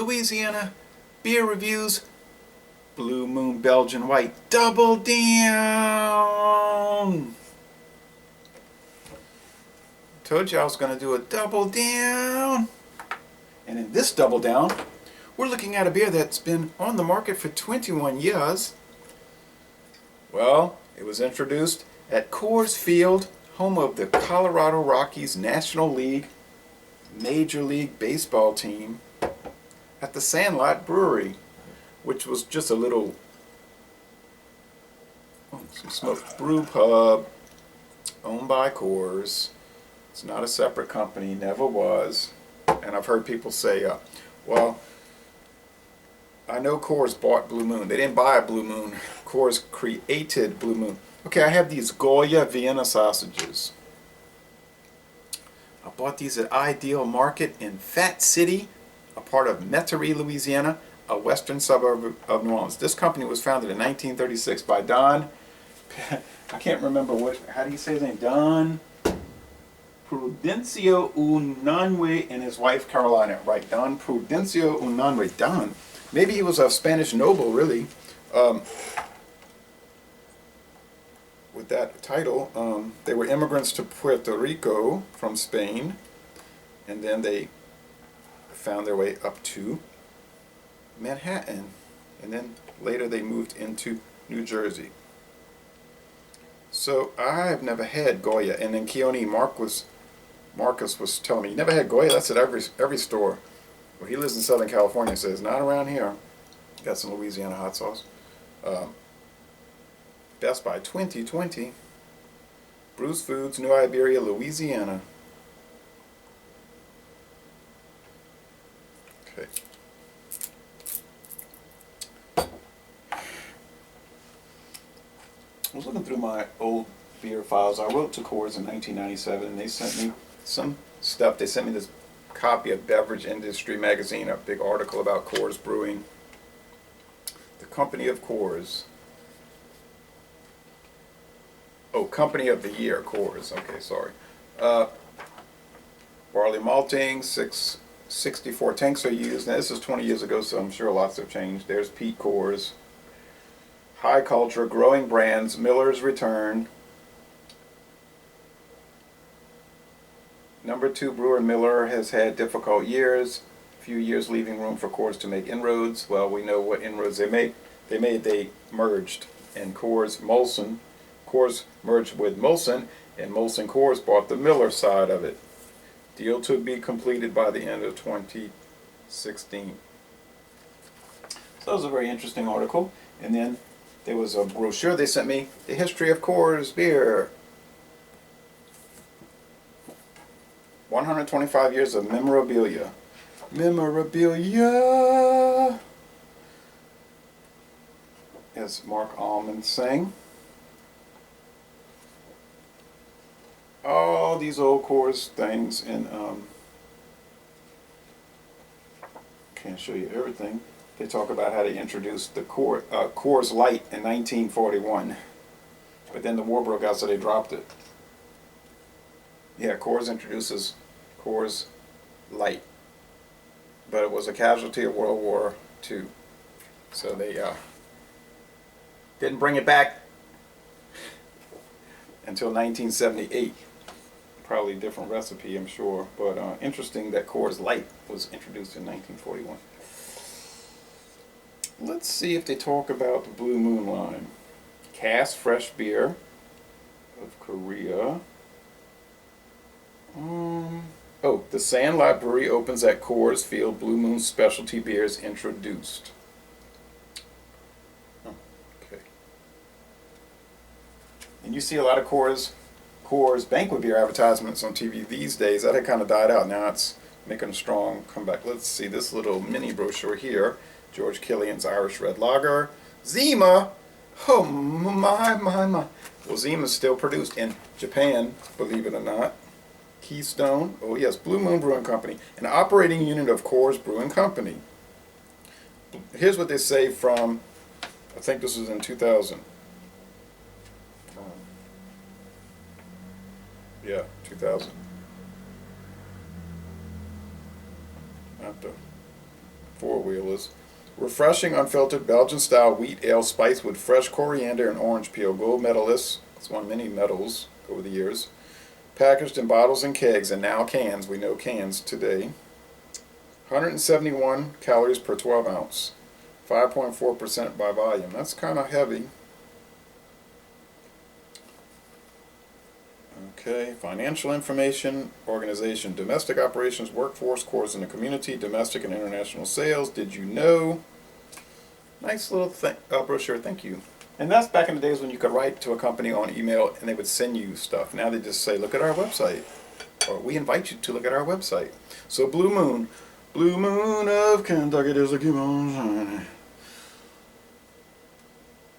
Louisiana beer reviews. Blue Moon Belgian White. Double down! Told you I was going to do a double down. And in this double down, we're looking at a beer that's been on the market for 21 years. Well, it was introduced at Coors Field, home of the Colorado Rockies National League Major League Baseball team, at the Sandlot Brewery, which was just a little smoked brew pub owned by Coors. It's not a separate company, never was. And I've heard people say, well, I know Coors bought Blue Moon. They didn't buy a Blue Moon. Coors created Blue Moon. Okay, I have these Goya Vienna sausages. I bought these at Ideal Market in Fat City, a part of Metairie, Louisiana, a western suburb of New Orleans. This company was founded in 1936 by Don, I can't remember how do you say his name? Don Prudencio Unanue and his wife Carolina. Right, Don Prudencio Unanue. Don. Maybe he was a Spanish noble, really. With that title, they were immigrants to Puerto Rico from Spain, and then they found their way up to Manhattan, and then later they moved into New Jersey. So I have never had Goya, and then Keone Marcus was telling me, you never had Goya? That's at every store. Well, he lives in Southern California, says not around here. Got some Louisiana hot sauce. Best Buy 2020. Bruce Foods, New Iberia, Louisiana. Okay. I was looking through my old beer files. I wrote to Coors in 1997, and they sent me some stuff. They sent me this copy of Beverage Industry Magazine, a big article about Coors Brewing. The Company of Coors. Oh, Company of the Year, Coors. Okay, sorry. Barley malting, 664 tanks are used. Now, this is 20 years ago, so I'm sure lots have changed. There's Pete Coors. High culture, growing brands, Miller's Return. Number 2 brewer Miller has had difficult years. Few years leaving room for Coors to make inroads. Well, we know what inroads they made. They merged, and Coors merged with Molson, and Molson-Coors bought the Miller side of it. Deal to be completed by the end of 2016. So that was a very interesting article. And then there was a brochure they sent me, The History of Coors Beer. 125 years of memorabilia. Memorabilia! As Mark Allman sang. All these old Coors things, and can't show you everything. They talk about how they introduced the Coors Light in 1941, but then the war broke out, so they dropped it. Yeah, Coors introduces Coors Light, but it was a casualty of World War II, so they didn't bring it back until 1978. Probably a different recipe, I'm sure, but interesting that Coors Light was introduced in 1941. Let's see if they talk about the Blue Moon line. Cask fresh beer of Korea. Oh, the Sandlot Brewery opens at Coors Field. Blue Moon specialty beers introduced. Oh, okay. And you see a lot of Coors banquet beer advertisements on TV these days. That had kind of died out. Now it's making a strong comeback. Let's see this little mini brochure here. George Killian's Irish Red Lager. Zima. Oh my. Well, Zima is still produced in Japan, believe it or not. Keystone. Oh yes, Blue Moon Brewing Company, an operating unit of Coors Brewing Company. Here's what they say from, I think this was in 2000. Yeah, 2000. I have to four-wheelers. Refreshing, unfiltered Belgian-style wheat ale spiced with fresh coriander and orange peel. Gold medalist. It's won many medals over the years. Packaged in bottles and kegs, and now cans. We know cans today. 171 calories per 12 ounce. 5.4% by volume. That's kind of heavy. Okay, financial information, organization, domestic operations, workforce, cores in the community, domestic and international sales. Did you know? Nice little brochure, thank you. And that's back in the days when you could write to a company on email and they would send you stuff. Now they just say, look at our website. Or we invite you to look at our website. So Blue Moon of Kentucky, there's a keep on shining.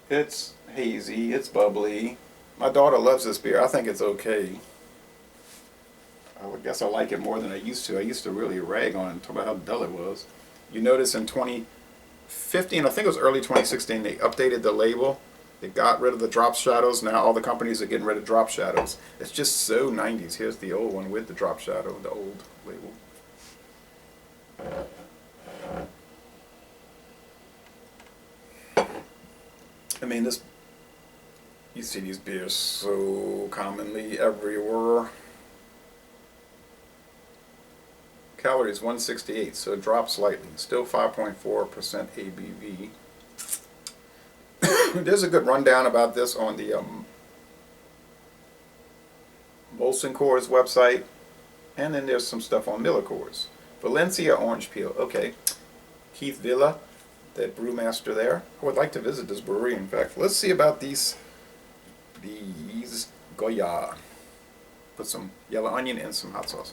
It's hazy, it's bubbly. My daughter loves this beer. I think it's okay. I would guess I like it more than I used to. I used to really rag on it, talk about how dull it was. You notice in 2015, I think it was early 2016, they updated the label. They got rid of the drop shadows. Now all the companies are getting rid of drop shadows. It's just so 90s. Here's the old one with the drop shadow, the old label. I mean, this, you see these beers so commonly everywhere. Calories 168, so it drops slightly. Still 5.4% ABV. There's a good rundown about this on the Molson-Coors website, and then there's some stuff on Miller-Coors. Valencia orange peel. Okay, Keith Villa, that brewmaster there. I would like to visit this brewery. In fact, let's see about these Goya. Put some yellow onion and some hot sauce.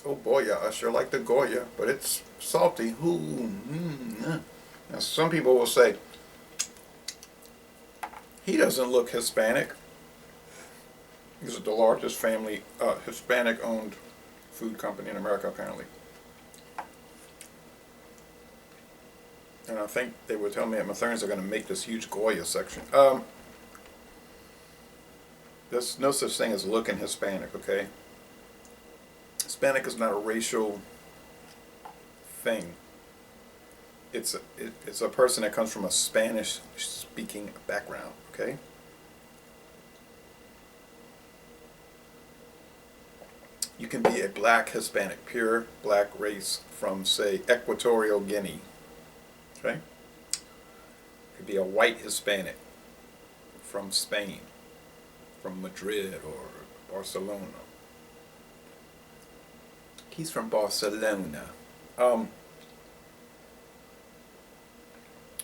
Oh boy, yeah, I sure like the Goya, but it's salty. Ooh, Now some people will say, he doesn't look Hispanic. This is the largest family, Hispanic-owned food company in America, apparently. And I think they were telling me at Matherns they're going to make this huge Goya section. There's no such thing as looking Hispanic, okay? Hispanic is not a racial thing. It's a person that comes from a Spanish-speaking background, okay? You can be a black Hispanic, pure black race from, say, Equatorial Guinea, okay? You could be a white Hispanic from Spain, from Madrid or Barcelona. He's from Barcelona.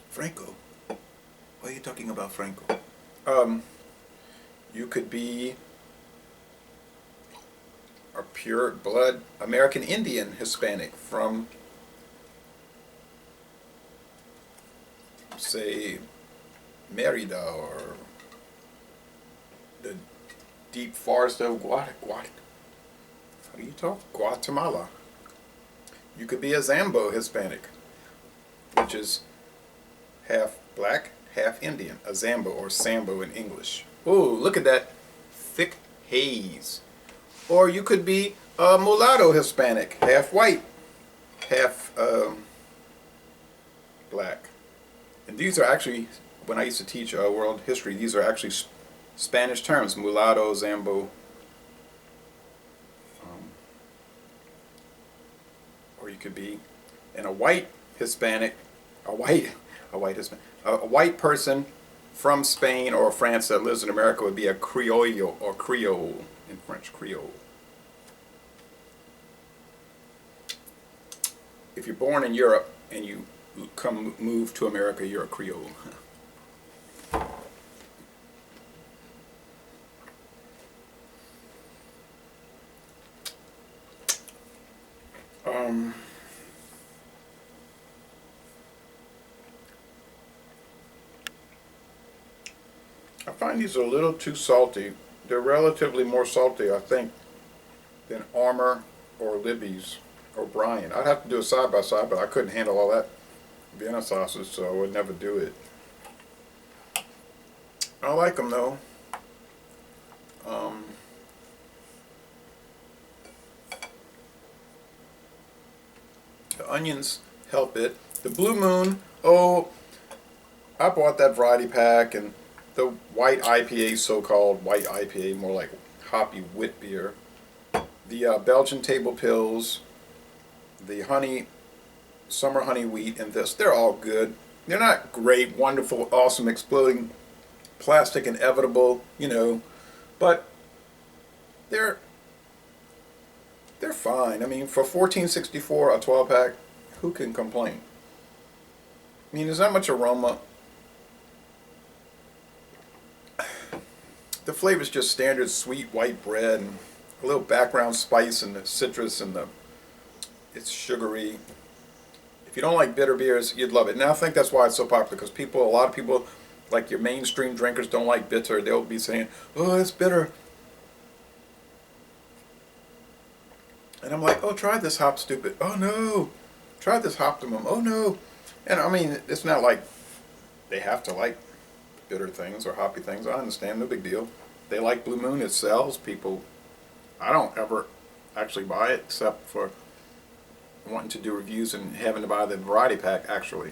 Franco. Why are you talking about Franco? You could be a pure blood American Indian Hispanic from, say, Merida or the deep forest of Guatemala. You could be a Zambo Hispanic, which is half black, half Indian. A Zambo or Sambo in English. Ooh, look at that thick haze. Or you could be a mulatto Hispanic, half white, half black. And these are actually, when I used to teach world history, these are actually Spanish terms, mulatto, Zambo. Or you could be a white Hispanic, a white person from Spain or France that lives in America would be a Criollo or Creole in French, Creole. If you're born in Europe and you move to America, you're a Creole. I find these a little too salty. They're relatively more salty, I think, than Armour or Libby's or Bryan. I'd have to do a side by side, but I couldn't handle all that Vienna sausage, so I would never do it. I like them though. Um, the onions help it. The Blue Moon, oh, I bought that variety pack, and the white IPA, so-called white IPA, more like hoppy wit beer. The Belgian table pills, the honey, summer honey wheat, and this, they're all good. They're not great, wonderful, awesome, exploding, plastic, inevitable, you know, but they're they're fine. I mean, for $14.64 a 12 pack, who can complain? I mean, there's not much aroma. The flavor's just standard sweet white bread and a little background spice and the citrus and the it's sugary. If you don't like bitter beers, you'd love it. And I think that's why it's so popular, because a lot of people, like your mainstream drinkers, don't like bitter. They'll be saying, "Oh, it's bitter," and I'm like, "Oh, try this hop stupid." "Oh no, try this Optimum." "Oh no," and I mean, it's not like they have to like bitter things or hoppy things. I understand, no big deal. They like Blue Moon, it sells. People, I don't ever actually buy it except for wanting to do reviews and having to buy the variety pack actually.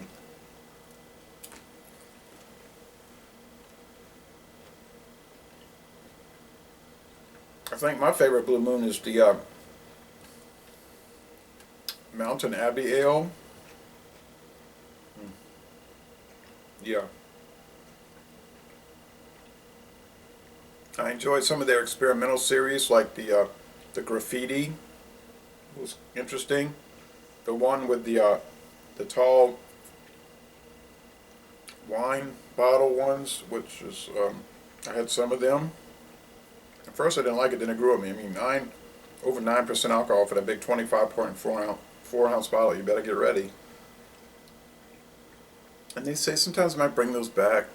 I think my favorite Blue Moon is the Mountain Abbey Ale. Yeah. I enjoyed some of their experimental series, like the graffiti was interesting. The one with the tall wine bottle ones, which is I had some of them. At first I didn't like it, then it grew on me. I mean, over 9% alcohol for that big 25.4 ounce bottle. You better get ready. And they say sometimes I might bring those back.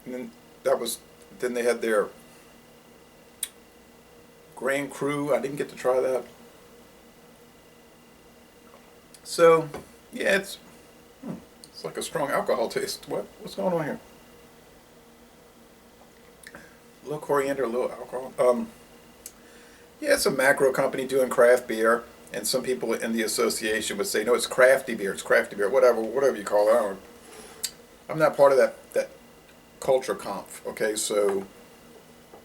And then they had their Grand Cru. I didn't get to try that. So, yeah, it's like a strong alcohol taste. What's going on here? A little coriander, a little alcohol. Yeah, it's a macro company doing craft beer, and some people in the association would say, no, it's crafty beer, whatever you call it. I'm not part of that culture conf. Okay, so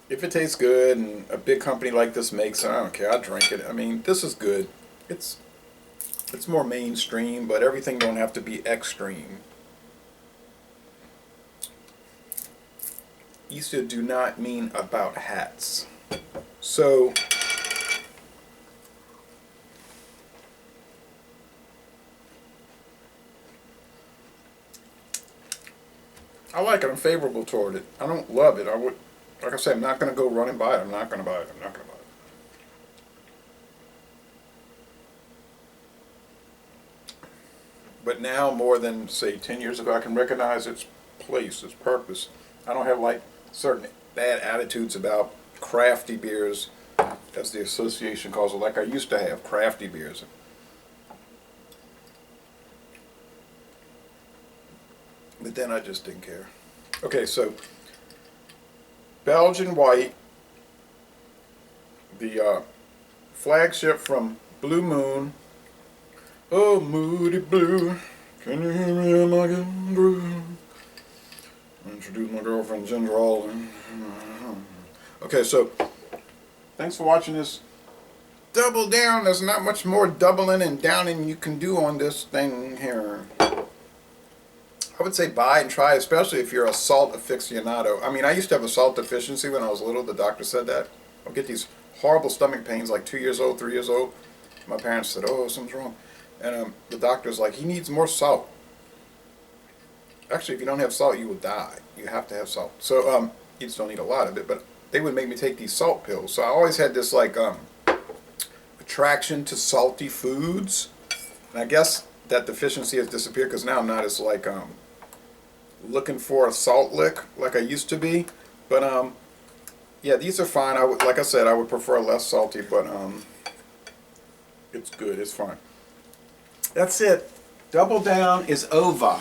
if it tastes good and a big company like this makes it, I don't care. I drink it. I mean, this is good. It's more mainstream, but everything don't have to be extreme. Easter do not mean about hats. So I like it. I'm favorable toward it. I don't love it. Like I said, I'm not going to go run and buy it. I'm not going to buy it. I'm not going to buy it. But now, more than, say, 10 years ago, I can recognize its place, its purpose. I don't have, like, certain bad attitudes about crafty beers, as the association calls it, like I used to have, crafty beers. But then I just didn't care. Okay, so Belgian White, the flagship from Blue Moon. Oh, moody blue, can you hear me? Am I getting through? Introduce my girlfriend Ginger Alden. Okay, so thanks for watching this. Double down. There's not much more doubling and downing you can do on this thing here. I would say buy and try, especially if you're a salt aficionado. I mean, I used to have a salt deficiency when I was little. The doctor said that. I'll get these horrible stomach pains like 2 years old, 3 years old. My parents said, oh, something's wrong. And the doctor's like, he needs more salt. Actually, if you don't have salt, you will die. You have to have salt. So you just don't need a lot of it. But they would make me take these salt pills. So I always had this like attraction to salty foods. And I guess that deficiency has disappeared because now I'm not as like looking for a salt lick like I used to be. But yeah, these are fine. Like I said, I would prefer less salty, but it's good. It's fine. That's it. Double down is over.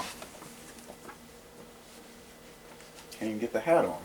Can't even get the hat on.